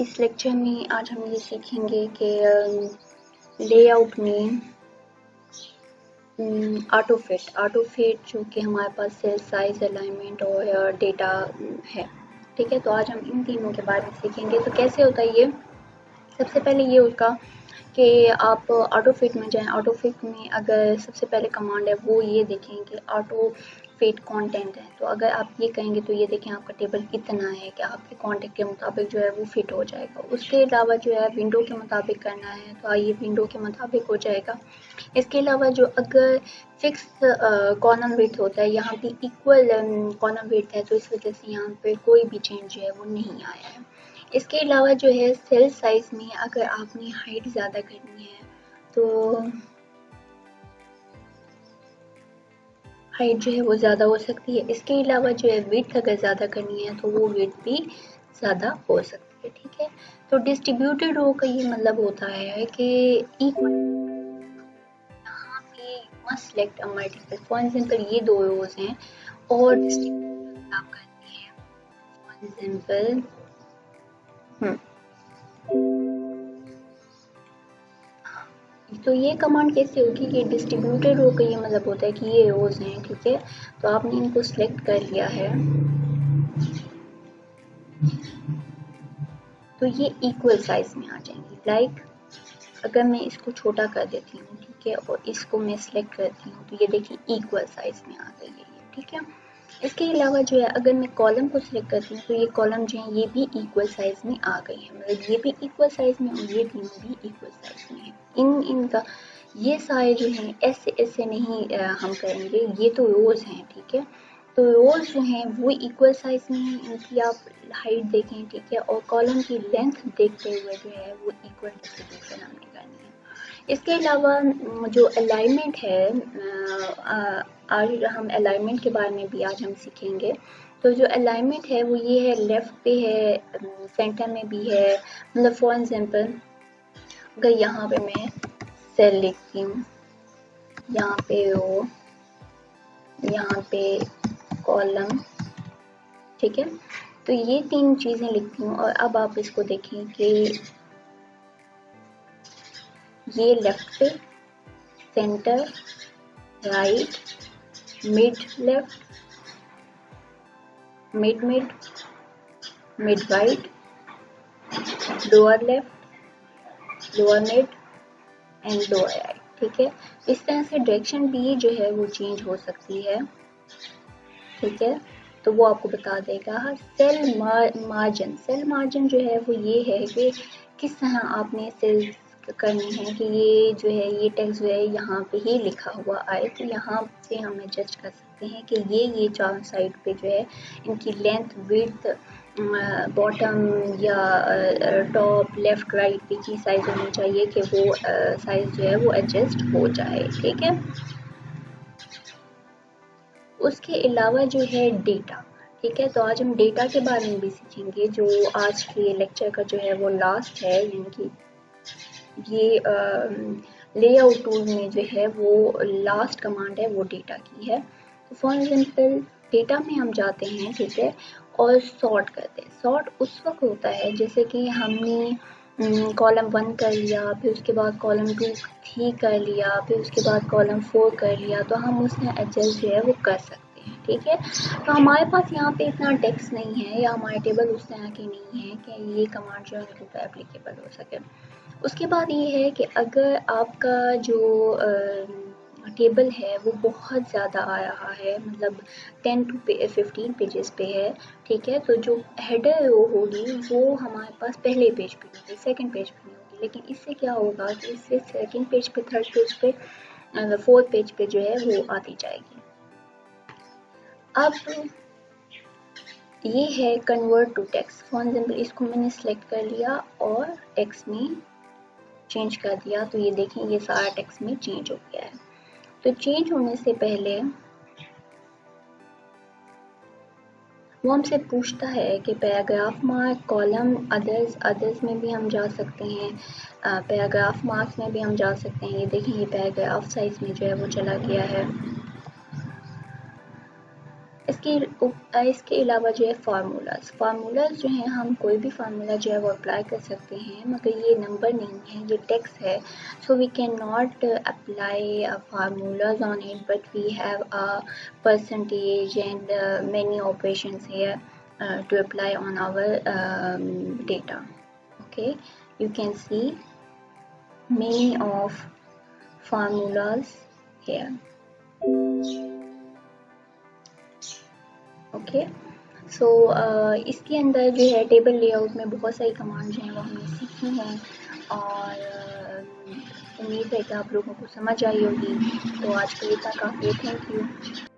इस लेक्चर में आज हम ये सीखेंगे कि लेआउट में ऑटोफिट जो कि हमारे पास सेल साइज, अलाइनमेंट और डेटा है। ठीक है, तो आज हम इन तीनों के बारे में सीखेंगे। तो कैसे होता है ये? सबसे पहले ये होगा कि आप ऑटोफिट में जाएं। ऑटोफिट में अगर सबसे पहले कमांड है वो ये देखें कि ऑटोफिट कंटेंट है। तो अगर आप ये कहेंगे तो ये देखें आपका टेबल कितना है कि आपके कॉन्टेक्ट के मुताबिक जो है वो फिट हो जाएगा। उसके अलावा जो है विंडो के मुताबिक करना है तो ये विंडो के मुताबिक हो जाएगा। इसके अलावा जो अगर फिक्स कॉलम विड्थ होता है, यहाँ पे इक्वल कॉलम विड्थ है तो इस वजह से यहाँ पे कोई भी चेंज जो है वो नहीं आया है। इसके अलावा जो है सेल साइज में अगर आपने हाइट ज़्यादा करनी है तो हाइट जो है वो ज़्यादा हो सकती है। इसके अलावा जो है विड्थ अगर ज़्यादा करनी है तो वो विड्थ भी ज़्यादा हो सकती है। ठीक है, तो डिस्ट्रीब्यूटेड रो का ये मतलब होता है कि इक्वल यहाँ पे must select a multiple. For example ये दो रोज हैं और डिस्ट्रीब्यूटेड आप करते हैं। फॉर एग्जांपल तो ये कमांड कैसे होगी कि डिस्ट्रीब्यूटेड रो का ये मतलब होता है कि ये रोज हैं। ठीक है, तो आपने इनको सिलेक्ट कर लिया है तो ये इक्वल साइज में आ जाएंगे। लाइक अगर मैं इसको छोटा कर देती हूँ, ठीक है, और इसको मैं सिलेक्ट करती हूँ तो ये देखिए इक्वल साइज में आ गई है ये। ठीक है, इसके अलावा जो है अगर मैं कॉलम को सिलेक्ट करती हूँ तो ये कॉलम जो है ये भी इक्वल साइज में आ गई है। मतलब ये भी इक्वल साइज में और ये तीनों भी इक्वल साइज में है। इनका ये सारे जो हैं ऐसे ऐसे नहीं हम करेंगे, ये तो रोज हैं। ठीक है, तो रोज जो हैं वो इक्वल साइज में हैं, इनकी आप हाइट देखें। ठीक है, और कॉलम की लेंथ देखते हुए जो है वो इक्वल डिस्ट्रीब्यूशन हमने करनी है। इसके अलावा जो अलाइनमेंट है, आज हम अलाइनमेंट के बारे में भी आज हम सीखेंगे। तो जो अलाइनमेंट है वो ये है, लेफ्ट पे है, सेंटर में भी है। मतलब फॉर एग्जांपल अगर यहाँ पे मैं सेल लिखती हूँ, यहाँ पे रो, यहाँ पे कॉलम, ठीक है, तो ये तीन चीजें लिखती हूँ। और अब आप इसको देखें कि ये लेफ्ट पे, centre, right, mid left, mid mid, mid right, lower left, lower mid and lower right. ठीक है, इस तरह से डायरेक्शन भी जो है वो चेंज हो सकती है। ठीक है, तो वो आपको बता देगा। सेल मार्जिन जो है वो ये है कि किस तरह आपने सेल करनी है कि ये जो है ये टेक्स्ट जो है यहाँ पे ही लिखा हुआ आए। तो यहाँ से हम जज कर सकते हैं कि ये चारों साइड पे जो है इनकी लेंथ, विड्थ, बॉटम या टॉप, लेफ्ट, राइट एक ही साइज होनी चाहिए कि वो साइज जो है वो एडजस्ट हो जाए। ठीक है, उसके अलावा जो है डेटा। ठीक है, तो आज हम डेटा के बारे में भी सीखेंगे जो आज के लेक्चर का जो है वो लास्ट है। यानी कि ये लेआउट टूल में जो है वो लास्ट कमांड है वो डेटा की है। तो फॉर एग्जांपल डेटा में हम जाते हैं, ठीक है, और सॉर्ट करते हैं। सॉर्ट उस वक्त होता है जैसे कि हमने कॉलम 1 कर लिया, फिर उसके बाद कॉलम 2, 3 कर लिया, फिर उसके बाद कॉलम 4 कर लिया, तो हम उसमें एडजस्ट जो है वो कर सकते हैं। ठीक है, तो हमारे पास यहाँ पे इतना टेक्स्ट नहीं है या हमारे टेबल उस तरह के नहीं है कि ये कमांड जो है वो एप्लीकेबल हो सके। उसके बाद ये है कि अगर आपका जो टेबल है वो बहुत ज़्यादा आ रहा है, मतलब 10 to 15 पेजेस पे है, ठीक है, तो जो हेडर रो होगी वो हमारे पास पहले पेज पे होगी, सेकंड पेज पे नहीं होगी। लेकिन इससे क्या होगा कि इससे सेकंड पेज पे, थर्ड पेज पे, फोर्थ पेज पे जो है वो आती जाएगी। अब ये है convert to text. For example इसको मैंने सेलेक्ट कर लिया और टेक्स्ट में चेंज कर दिया, तो ये देखें ये सारा टेक्स्ट में चेंज हो गया है। तो चेंज होने से पहले वो हमसे पूछता है कि पैराग्राफ मार्क, कॉलम, अदर्स में भी हम जा सकते हैं, पैराग्राफ मार्क्स में भी हम जा सकते हैं। ये देखें ये पैराग्राफ साइज में जो है वो चला गया है। इसके अलावा जो है फार्मूलाज जो हैं, हम कोई भी फार्मूला जो है वो अप्लाई कर सकते हैं, मगर ये नंबर नहीं है, ये टेक्स्ट है, so we can not apply formulas on it, but we have a percentage and many operations here to apply on our data. Okay, you can see many of formulas here. Okay, so इसके अंदर जो है table layout में बहुत सारी command जो हैं वो हमने सीखी हैं, और उम्मीद है कि आप लोगों को समझ आई होगी। तो आज के लिए इतना काफ़ी है। Thank you.